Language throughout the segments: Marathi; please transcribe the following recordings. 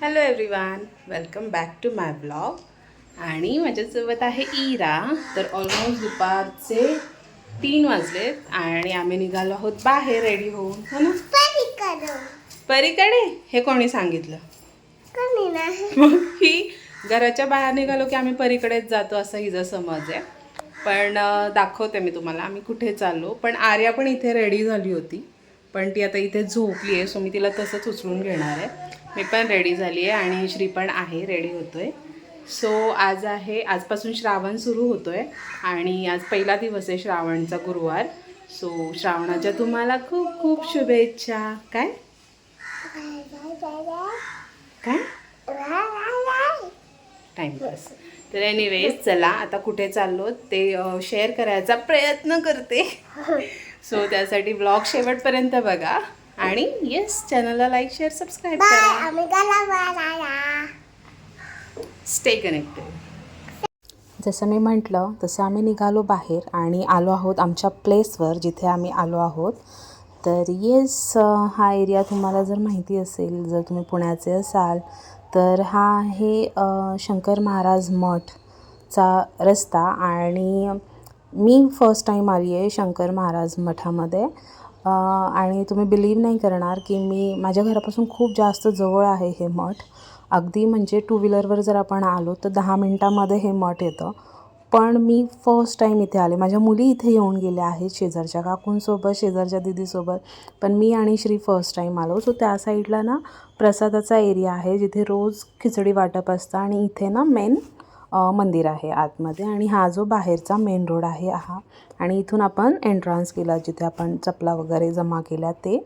Hello everyone, welcome back to my blog. आणि माझ्यासोबत आहे इरा. तर ऑलमोस्ट दुपारचे 3 वाजलेत आणि आम्ही निघालो आहोत बाहेर रेडी होऊन, हो ना. परीकडे हे कोणी सांगितलं? मग ही घराच्या बाहेर निघालो की आम्ही परीकडेच जातो असं हिचा समज आहे. पण दाखवते मी तुम्हाला आम्ही कुठे चाललो. पण आर्या पण इथे रेडी झाली होती, पण ती आता इथे झोपली आहे, सो मी तिला तसंच उचलून घेणार आहे. मी पण रेडी झाली आहे आणि श्री पण आहे, रेडी होतो आहे. सो आजपासून श्रावण सुरू होतो आहे आणि आज पहिला दिवस आहे श्रावणचा, गुरुवार. सो श्रावणाच्या तुम्हाला खूप खूप शुभेच्छा. काय काय टाईमपास. तर एनिवेज चला आता कुठे चाललो ते शेअर करायचा प्रयत्न करते. सो त्यासाठी ब्लॉग शेवटपर्यंत बघा आणि येस, चॅनलला लाईक शेअर सबस्क्राईब करा. Stay connected. जसं मी म्हटलं तसं आम्ही निघालो बाहेर आणि आलो आहोत आमच्या प्लेसवर जिथे आम्ही आलो आहोत. तर येस, हा एरिया तुम्हाला जर माहिती असेल, जर तुम्ही पुण्याचे असाल तर हा आहे शंकर महाराज मठचा रस्ता. आणि मी फर्स्ट टाईम आली आहे शंकर महाराज मठामध्ये. आणि तुम्ही बिलीव नाही करणार की माझ्या घरापासून खूप जास्त जवळ आहे हे मठ. अगदी म्हणजे टू व्हीलरवर जर आपण आलो तर 10 मिनटामध्ये हे मठ येतं. पण मी फर्स्ट टाईम इथे आले. माझ्या मुली इथे येऊन गेल्या आहेत शेजारच्या काकूंसोबत, शेजारच्या दिदीसोबत, पण मी आणि श्री फर्स्ट टाईम आलो. सो त्या साईडला ना प्रसादाचा एरिया आहे जिथे रोज खिचडी वाटप असतं आणि इथे ना मेन मंदिर आहे आतमध्ये. आणि हा जो बाहेरचा मेन रोड आहे हा, आणि इथून आपण एंट्रन्स केला जिथे आपण चपला वगैरे जमा केल्या. ते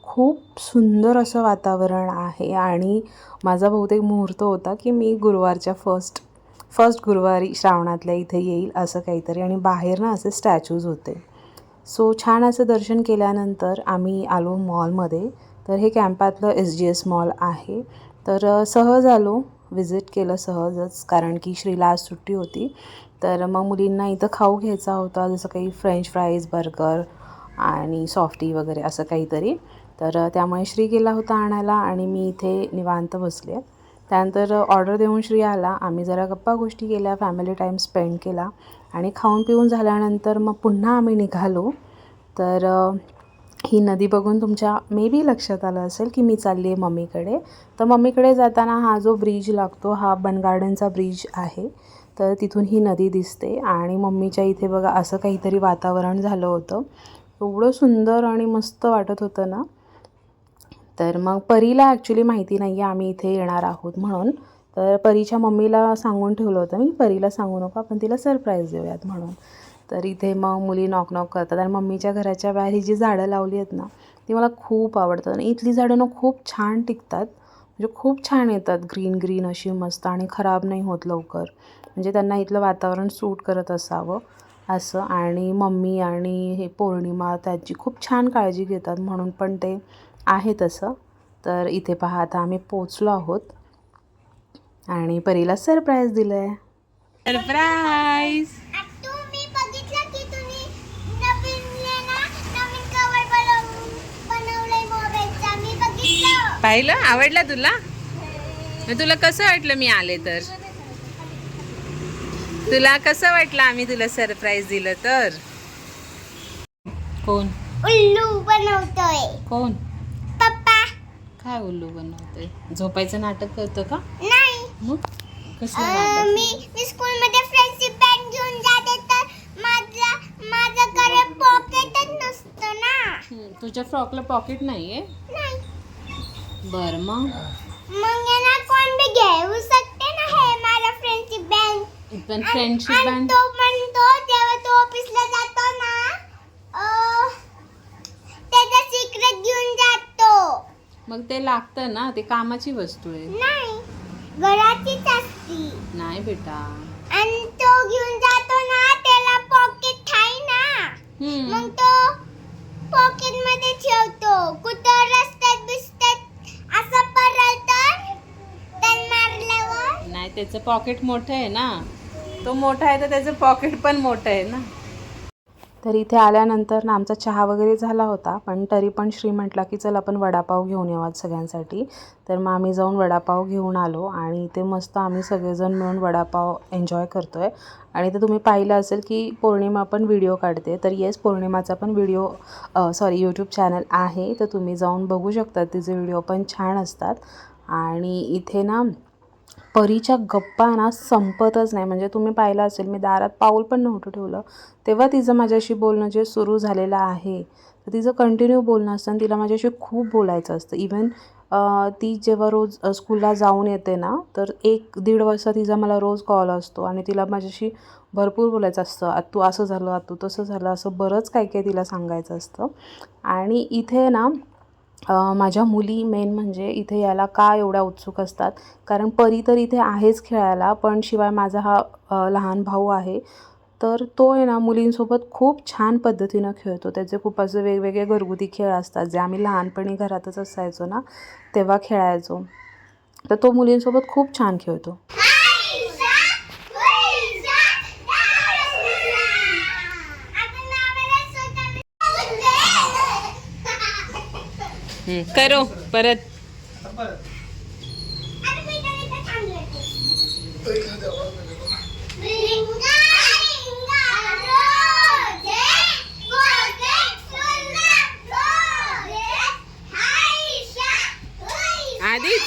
खूप सुंदर असं वातावरण आहे आणि माझा बहुतेक मुहूर्त होता की मी गुरुवारच्या फर्स्ट गुरुवारी श्रावणातल्या इथे येईल असं काहीतरी. आणि बाहेर ना असे स्टॅच्यूज होते. सो छान असं दर्शन केल्यानंतर आम्ही आलो मॉलमध्ये. तर हे कॅम्पातलं SGS मॉल आहे. तर सहज आलो, विजिट केलं सहजच, कारण की श्रीला आज सुट्टी होती. तर मग मुलींना इथं खाऊ घ्यायचा होता, जसं काही फ्रेंच फ्राईज, बर्गर आणि सॉफ्टी वगैरे असं काहीतरी. तर त्यामुळे श्री गेला होता आणायला आणि मी इथे निवांत बसले. त्यानंतर ऑर्डर देऊन श्री आला. आम्ही जरा गप्पा गोष्टी केल्या, फॅमिली टाईम स्पेंड केला आणि खाऊन पिऊन झाल्यानंतर मग पुन्हा आम्ही निघालो. तर ही नदी बघून तुमच्या मे बी लक्षात आलं असेल की मी चालली आहे मम्मीकडे. तर मम्मीकडे जाताना हा जो ब्रिज लागतो हा बन गार्डनचा ब्रिज आहे. तर तिथून ही नदी दिसते आणि मम्मीच्या इथे बघा असं काहीतरी वातावरण झालं होतं. एवढं सुंदर आणि मस्त वाटत होतं ना. तर मग परीला ॲक्च्युली माहिती नाही आहे आम्ही इथे येणार आहोत म्हणून. तर परीच्या मम्मीला सांगून ठेवलं होतं मी, परीला सांगू नको, आपण तिला सरप्राईज देऊयात म्हणून. तर इथे मग मुली नॉक करतात आणि मम्मीच्या घराच्या बाहेर ही जी झाडं लावली आहेत ना ती मला खूप आवडतात. आणि इथली झाडं ना खूप छान टिकतात, म्हणजे खूप छान येतात, ग्रीन अशी मस्त, आणि खराब नाही होत लवकर. म्हणजे त्यांना इथलं वातावरण सूट करत असावं असं. आणि मम्मी आणि हे पौर्णिमा त्याची खूप छान काळजी घेतात म्हणून पण ते आहे तसं. तर इथे पहा आता आम्ही पोचलो आहोत आणि परीला सरप्राईज दिलं आहे. सरप्राईज. पाहिलं? आवडला तुला? तुला कसं वाटलं मी आले तर? तुला कसं वाटलं आम्ही तुला सरप्राईज दिलं तर? कोण उल्लू बनवतोय? कोण? पप्पा. काय उल्लू बनवतोय? झोपायचं नाटक करतो का? नाही. मग कसं नाटक? मी स्कूल मध्ये फ्रेंडशिप बँड घेऊन जाते तर माझ्याकडे पॉकेटच नसतं ना. तुझ्या फ्रॉकला पॉकेट नाहीये? नाही. बरं मग याला कोण बी घेऊ शकते ना हे माझा फ्रेंडशिप बँड. पण फ्रेंडशिप बँड तो म्हणतो जेव्हा तो ऑफिसला जातो ना त्याचा सिक्रेट घेऊन जातो. मग ते लागतं ना, ते कामाची वस्तू आहे. नाही, घराचीच असती. नाही बेटा. आणि तो घेऊन जातो ना त्याला पॉकेट आहे ना, मग तो पॉकेट मध्ये ठेवतो. कुठं रस्त्यात बिस्त्यात असं पडलं तर मारल्यावर. नाही, त्याचं पॉकेट मोठं आहे ना, तो मोठा आहे तर त्याचं पॉकेट पण मोठं आहे ना. तर इथे आल्यानंतर ना आमचा चहा वगैरे झाला होता, पण तरी पण श्री म्हटला की चल आपण वडापाव घेऊन येऊ आज सगळ्यांसाठी. तर मग आम्ही जाऊन वडापाव घेऊन आलो आणि इथे मस्त आम्ही सगळेजण मिळून वडापाव एन्जॉय करतो आहे. आणि इथे तुम्ही पाहिलं असेल की पौर्णिमा पण व्हिडिओ काढते. तर येस, पौर्णिमाचा पण व्हिडिओ यूट्यूब चॅनल आहे, तर तुम्ही जाऊन बघू शकता. तिचे व्हिडिओ पण छान असतात. आणि इथे ना परीच्या गप्पा ना संपतच नाही. म्हणजे तुम्ही पाहिलं असेल, मी दारात पाऊल पण नव्हतं ठेवलं तेव्हा तिचं माझ्याशी बोलणं जे सुरू झालेलं आहे, तर तिचं कंटिन्यू बोलणं असतं आणि तिला माझ्याशी खूप बोलायचं असतं. इवन ती जेव्हा रोज स्कूलला जाऊन येते ना, तर 1-1.5 वाजता तिचा मला रोज कॉल असतो आणि तिला माझ्याशी भरपूर बोलायचं असतं. आत्तू असं झालं, आत्तू तसं झालं, असं बरंच काही काही तिला सांगायचं असतं. आणि इथे ना माझ्या मुली मेन म्हणजे इथे यायला का एवढ्या उत्सुक असतात, कारण परी तर इथे आहेच खेळायला, पण शिवाय माझा हा लहान भाऊ आहे, तर तो आहे ना मुलींसोबत खूप छान पद्धतीनं खेळतो. त्याचे खूप असे वेगवेगळे घरगुती खेळ असतात, जे आम्ही लहानपणी घरातच असायचो ना तेव्हा खेळायचो. तर तो मुलींसोबत खूप छान खेळतो. करो परत. आधीच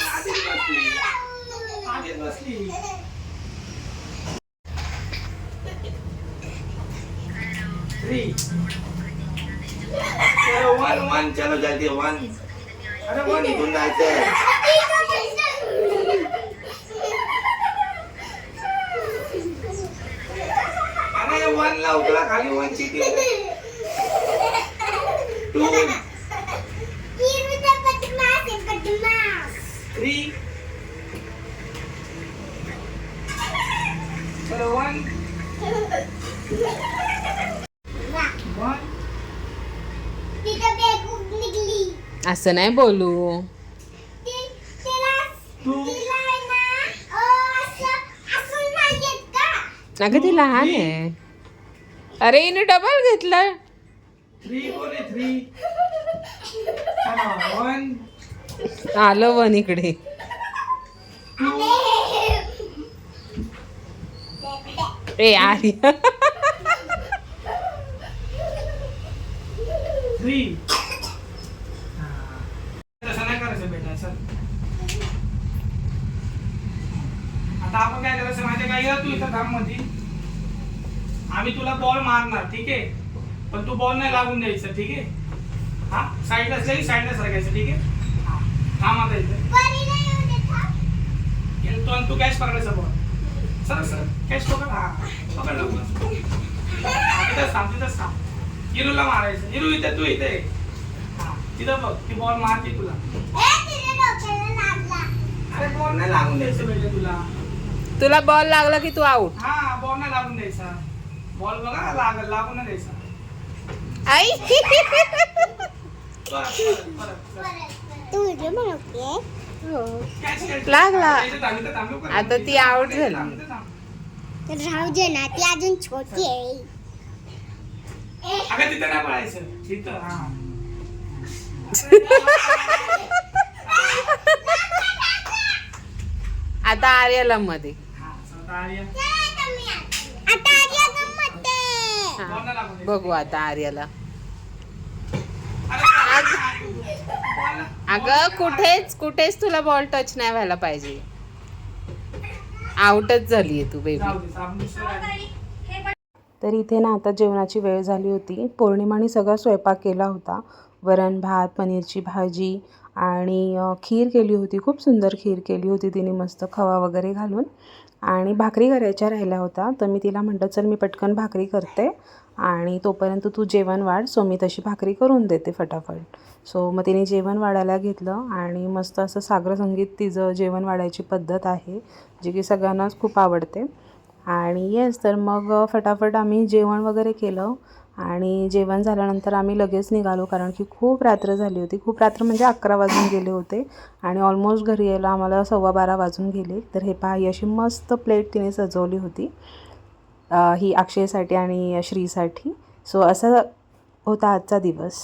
वन चलो जल्दी वन. अरे वन इथून जायचंय. अरे वन ला उतरा खाली. वन चिटी. 2 3 चलो वन. असं नाही बोलू. अगं ती लहान आहे. अरे हिने डबल घेतलं. 3 बोले 3. चलो वन. आलं वन इकडे. 2 ए आर्य 3. तसं नाही करायचं बेटा. चल आता आपण काय करायचं माहिती काय, या तू इथं काम मध्ये. आम्ही तुला बॉल मारणार, ठीक आहे, पण तू बॉल नाही लागून द्यायचं, ठीक आहे. हा साईडला असले साईडला सरकायचं, ठीक आहे. हा थांब आता इथे. तू कॅच पकडायचा बॉल. सर सर कॅच पकड. हा पकड लवकर. तिथंच थांब, तिथंच थांब. हिरूला मारायचं. हिरू इथे, तू इथे. हा तिथं बघ, ती बॉल मारते तुला. अरे बॉल नाही लागून द्यायचं बेटा तुला. तुला बॉल लागला की तू आउट. हा बॉल नाही लागून द्यायचा. बॉल बघा लागून नाही द्यायचा. आई लागला. आता ती आउट झाली. राहू दे ना, ती अजून छोटी आहे. अगं तिथं नाही पळायचं. तिथं हा. आता आर्याला मध्ये. हा चला आर्या. आता आर्या गंमत आहे. बॉल नाही लागून द्यायचा. बघू आता आर्याला. अरे अगं कुठेच तुला बॉल टच नाही व्हायला पाहिजे. आउटच झालीये तू बेबी. जाऊ दे, आपण दुसरं. तर इथे ना आता जेवणाची वेळ झाली होती. पौर्णिमाने सगळा स्वयंपाक केला होता. वरण भात, पनीरची भाजी आणि खीर केली होती. खूप सुंदर खीर केली होती तिने, मस्त खवा वगैरे घालून. आणि भाकरी करायच्या राहिल्या होत्या, तर मी तिला म्हटलं चल मी पटकन भाकरी करते आणि तोपर्यंत तू जेवण वाढ. सो मी तशी भाकरी करून देते फटाफट. सो मग तिने जेवण वाढायला घेतलं आणि मस्त असं सागर संगीत तिचं जेवण वाढायची पद्धत आहे, जी की सगळ्यांनाच खूप आवडते. आणि येस, तर मग फटाफट आम्ही जेवण वगैरे केलं आणि जेवण झाल्यानंतर आम्ही लगेच निघालो, कारण की खूप रात्र झाली होती. खूप रात्र म्हणजे 11 वाजून गेले होते आणि ऑलमोस्ट घरी यायला आम्हाला 12:15 वाजून गेले. तर हे पहा, ही अशी मस्त प्लेट तिने सजवली होती, ही अक्षयसाठी आणि श्रीसाठी. सो असा होता आजचा दिवस.